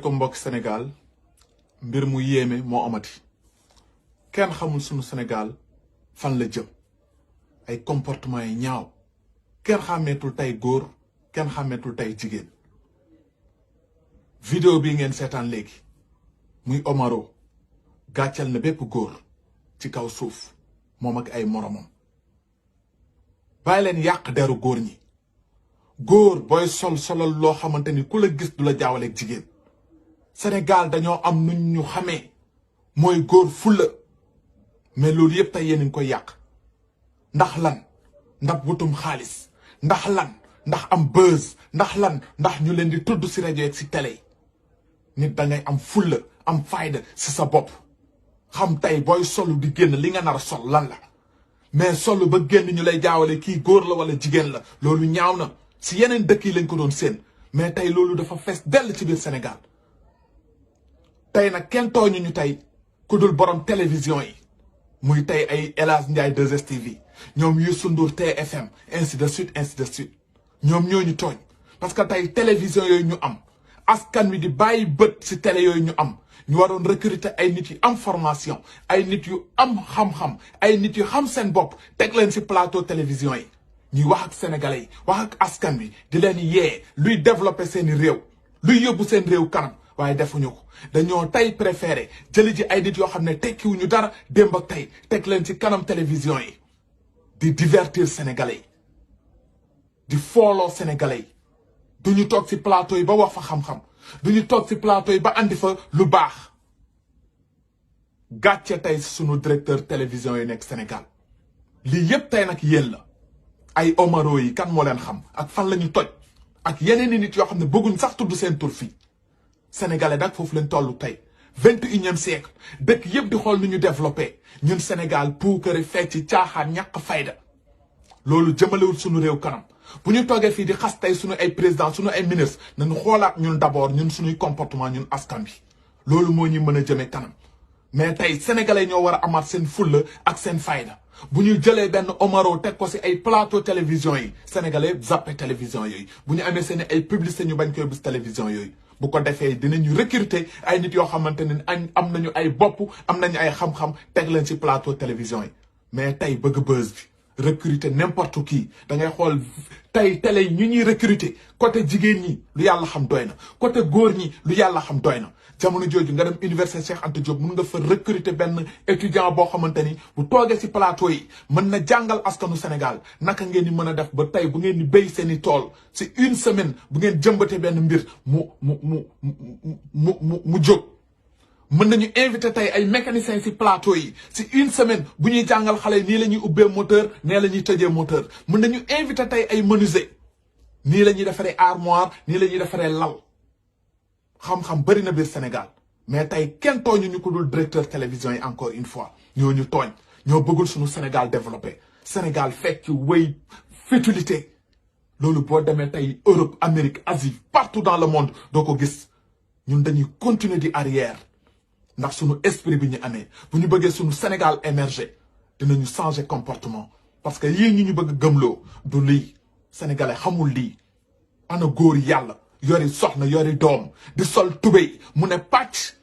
ko mbokk Sénégal mbir mu yéeme moo amati kenn xamul sunu Sénégal fan la jëm ay comportement yi ñaaw kenn xàmmeetul tey góor kenn xàmmeetul tey jigéen vidéo bi ngeen seetaan léegi muy Omaro gàccal na bépp góor ci kaw suuf moom ak ay moromam bàyyi leen yàq deru góor ñi góor booy solal loo xamante ni ku la gis du la jaawaleeg jigéen Sénégal dañoo am nuñ ñu xamee mooy góor fulla mais loolu yëpp tey yéen a ngi koy yàq ndax lan ndax wutum xaalis ndax lan ndax am buzz ndax lan ndax ñu leen di tudd si rajo ak si télé yi nit da ngay am fulla am fayda si sa bopp xam tey booy solu di génn li nga nar a sol lan la mais solu ba génn ñu lay jaawale kii góor la wala jigéen la loolu ñaaw na si yeneen dëkk yi lañ ko doon séen mais tey loolu dafa fees dell ci biir Sénégal tey nag kenn tooñu ñu tey ku dul borom télévision yi muy tey ay El Hadj Ndiaye 2STV ñoom Youssou Ndour TFM ainsi de suite ñoom ñoo ñu tooñ parce que tey télévision yooyu ñu am askan wi di bàyyi bët si télé yooyu ñu am ñu waroon recruter ay nit yu am formation ay nit yu am xam-xam ay nit yu xam seen bopp teg leen si plateau télévision yi ñuy wax ak sénégalais yi wax ak askan wi di leen yee luy développer seeni réew luy yóbbu seen réew kanam waaye defuñu ko dañoo tey préféré jëli ji ay nit yoo xam ne tekkiwuñu dara démb ak tey teg leen ci kanam télévision yi di divertir sénégalais yi di fooloo sénégalais yi duñu toog ci plateau yi ba wax fa xam-xam duñu toog ci plateau yi ba andi fa lu baax gàcce tey sunu directeur télévision yi nekk Sénégal lii yépp tey nag yéen la ay Omaro yi kan moo leen xam ak fan la ñu toj ak yeneen i nit yoo xam ne bëgguñ sax tudd seen tur fii sénégalais nag foofu lañ toll tey 21e siècle dëkk yëpp di xool nu ñu développé ñun Sénégal puukare fecc caaxaan ñàkk fayda loolu jëmalewul suñu réew kanam bu ñu toogee fii di xas tey suñu ay président suñu ay ministre nañu xoolaat ñun d'abord ñun suñuy comportement ñun askan bi loolu moo ñuy mën a jëmee kanam mais tey sénégalais ñoo war a amaat seen fulla ak seen fayda bu ñu jëlee benn Omaro teg ko si ay plateau télévision yi sénégalais zappé télévision yooyu bu ñu amee seen ay publicité ñu bañ koy bis télévision yooyu bu ko defee dinañu recruter ay nit yoo xamante ne am nañu ay bopp am nañu ay xam-xam teg leen ci plateau télévision yi mais tey bëgg buzz bi recruter n'importe qui da ngay xool tey télé yi ñu ñuy recruter côté jigéen ñi lu yàlla xam doy na côté góor ñi lu yàlla xam doy na jamono jooju nga dem université Cheikh Anta Diop mun nga fa recruter benn étudiant boo xamante ni bu toogee ci plateau yi mën na jàngal askanu Sénégal naka ngeen di mën a def ba tey bu ngeen di béy seen i tool ci une semaine bu ngeen jëmbatee benn mbir mu jóg. mën nañu invité tey ay mécaniciens ci plateau yi ci une semaine bu ñuy jàngal xale yi nii la ñuy ubbee moteur nee la ñuy tëjee moteur mën nañu invité tey ay menuisier nii la ñuy defaree armoire nii la ñuy defaree lal xam-xam bëri na biir Sénégal mais tey kenn tooñu ñu ko dul directeur télévision yi encore une fois ñoo ñu tooñ ñoo bëggul suñu Sénégal développé Sénégal fekk wéy fétulité loolu boo demee tey Europe Amérique Asie partout dans le monde doo ko gis ñun dañuy continuer di arrière ndax suñu esprit bi ñu amee bu ñu bëggee suñu Sénégal émerger dinañu changer comportement parce que yii ñu bëgg gëmloo du lii sénégalais xamul lii ana góor yàlla yori soxna yori doom di sol tubéy mu ne pàcc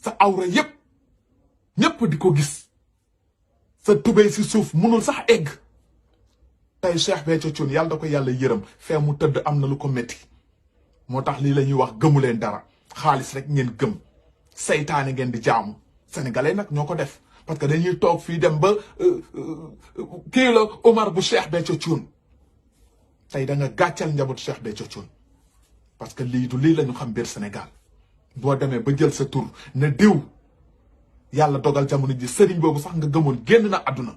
sa awra yépp ñépp di ko gis sa tubéy si suuf munul sax egg tey Cheikh Béthio Thioune yàlla da ko yàlla yërëm fee mu tëdd am na lu ko métti moo tax lii la ñuy wax gëmu leen dara xaalis rek ngeen gëm seytaane ngeen di jaamu sénégalais nag ñoo ko def parce que dañuy toog fii dem ba kii la Omar bu Cheikh Béthio Thioune tey da nga gàccal njabootu Cheikh Béthio Thioune parce que lii du lii la ñu xam biir Sénégal boo demee ba jël sa tur ne diw yàlla dogal jamono ji sëriñ boobu sax nga gëmoon génn na àdduna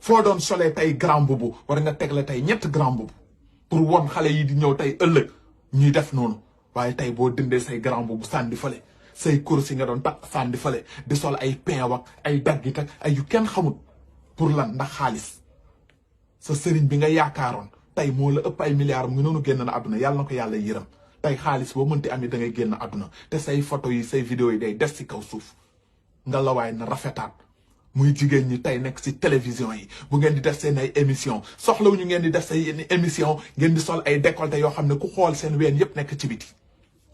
foo doon solee tey grand boubou war nga tegle tey ñett grand boubou pour won xale yi di ñëw tey ëllëg ñuy def noonu waaye tey boo dindee say grand boubou sànni fale say course yi nga doon takk sànni fale di sol ay pain ak ay daggit ak ay yu kenn xamut pour lan ndax xaalis sa sëriñ bi nga yaakaaroon tey moo la ëpp ay milliards mu ngi noonu génn na àdduna yàlla na ko yàlla yërëm tey xaalis boo mënti amee da ngay génn àdduna te say photo yi say vidéo yi day des ci kaw suuf nga la waay na rafetaat muy jigéen ñi tey nekk ci télévision yi bu ngeen di def seen ay émission soxlawuñu ngeen di def say émission ngeen di sol ay décolleté yoo xam ne ku xool seen ween yépp nekk ci biti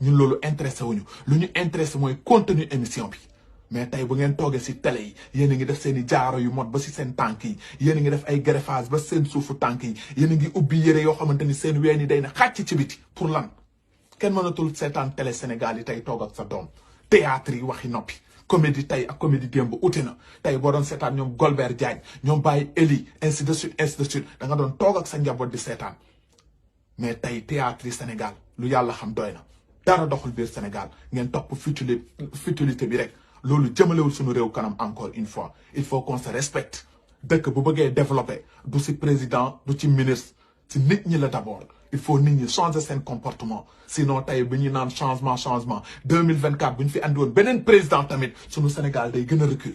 ñun loolu intéressé wuñu lu ñu intéressé mooy contenu émission bi mais tey bu ngeen toogee si télé yi yéen a ngi def seen i jaaro yu mot ba si seen tànk yi yéen a ngi def ay greffage ba seen suufu tànk yi yéen a ngi ubbi yére yoo xamante ni seen ween yi day na xàcc ci biti pour lan kenn mënatul seetaan télé Sénégal yi tey toog ak sa doom théâtre yi waxi noppi comédie tey ak comédie démb ute na tey boo doon seetaan ñoom Golbert Diagne ñoom Baye Eli ainsi de suite da nga doon toog ak sa njaboot di seetaan mais tey théâtre yi Sénégal lu yàlla xam doy na dara doxul biir Sénégal ngeen topp futilité bi rek loolu jëmalewul suñu réew kanam encore une fois il faut qu'on se respecte dëkk bu bëggee développer du ci président du ci ministre ci nit ñi la d'abord il faut nit ñi changer seen comportement sinon tey bu ñu naan changement 2024 bu ñu fi andi woon beneen président tamit suñu Sénégal day gën a recul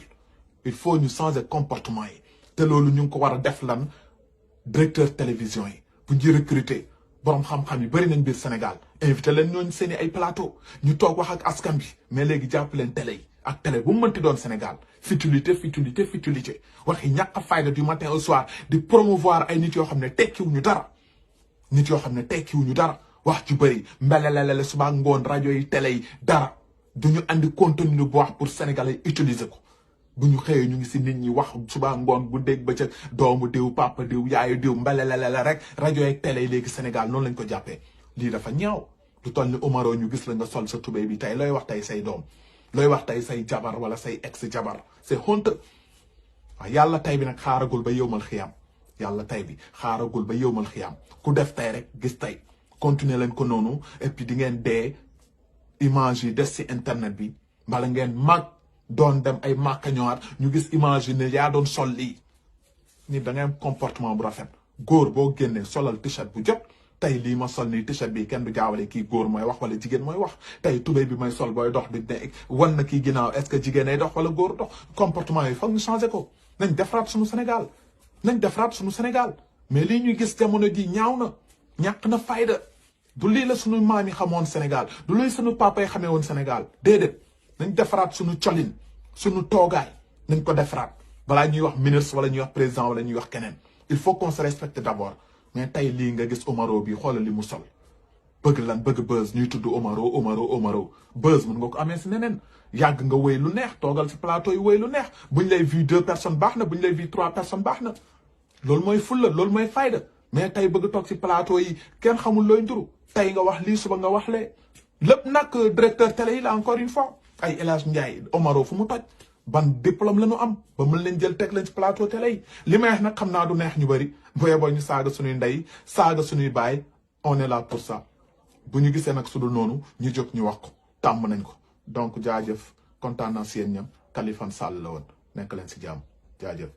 il faut ñu changer comportement yi te loolu ñu ngi ko war a def lan directeur télévision yi bu ñuy recruter borom xam-xam yi bëri nañ biir Sénégal invité leen ñooñu seeni ay plateau ñu toog wax ak askan bi mais léegi jàpp leen télé yi ak télé bu mu mënti doon Sénégal futilité waxi ñàkk a fayda du matin au soir di promouvoir ay nit yoo xam ne tekkiwuñu dara wax ju bëri mbelelelele suba ngoon rajo yi télé yi dara duñu andi contenu bu wax pour sénégalais utiliser ko bu ñu xëyee ñu ngi si nit ñi wax suba ngoon bu dégg ba ca doomu diw papa diw yaayu diw mbelelelele rek rajo yi télé yi léegi Sénégal noonu lañ ko jàppee lii dafa ñaaw du toll ni Omaro ñu gis la nga sol sa tubéy bi tey looy wax tey say doom looy wax tey say jabar wala say ex jabar c'est honte waaw yàlla tey bi nag xaaragul ba yowmal xiyam ku def tey rek gis tey continuer leen ko noonu et puis di ngeen dee image yi des ci internet bi mbala ngeen mag doon dem ay màkka ñëwaat ñu gis image yi ne yaa doon sol lii nit da ngay am comportement bu rafet góor boo génnee solal t-shirt bu jot tey lii ma sol nii t-shirt bi kenn du jaawale kii góor mooy wax wala jigéen mooy wax tey tubéy bi may sol booy dox di ne wan na kii ginnaaw est-ce que jigéen ay dox wala góor dox comportement yi foog ñu changer ko nañ defaraat suñu Sénégal mais lii ñuy gis jamono ji ñaaw na ñàkk na fayda du lii la suñu maam yi xamoon Sénégal du lii suñu papa yi xamee woon Sénégal déedéet nañ defaraat suñu colin suñu toogaay nañ ko defaraat balaa ñuy wax ministre wala ñuy wax président wala ñuy wax keneen il faut qu'on se respecte d'abord mais tey lii nga gis Omaro bi xoolal li mu sol bëgg buzz ñuy tudd Omaro buzz mën nga ko amee si neneen yàgg nga wéy lu neex toogal si plateau yi wéy lu neex buñ lay vu 2 personnes baax na buñ lay vu 3 personnes baax na loolu mooy fulla loolu mooy fayda mais tey bëgg toog si plateau yi kenn xamul looy nduru tey nga wax lii suba nga wax lee lépp nag directeur télé yi la encore une fois ay El Hadj Ndiaye Omaro fu mu toj ban diplôme la ñu am ba mën leen jël teg leen ci plateau télé yi li may wax nag xam naa du neex ñu bëri booyee boo ñu saaga suñuy ndey saaga suñuy baay on est là pour ça bu ñu gisee nag su dul noonu ñu jóg ñu wax ko tàmm nañ ko donc jaajëf kontaan naa si yéen ñam Kaliphone Sall la woon nekk leen si jàmm jaajëf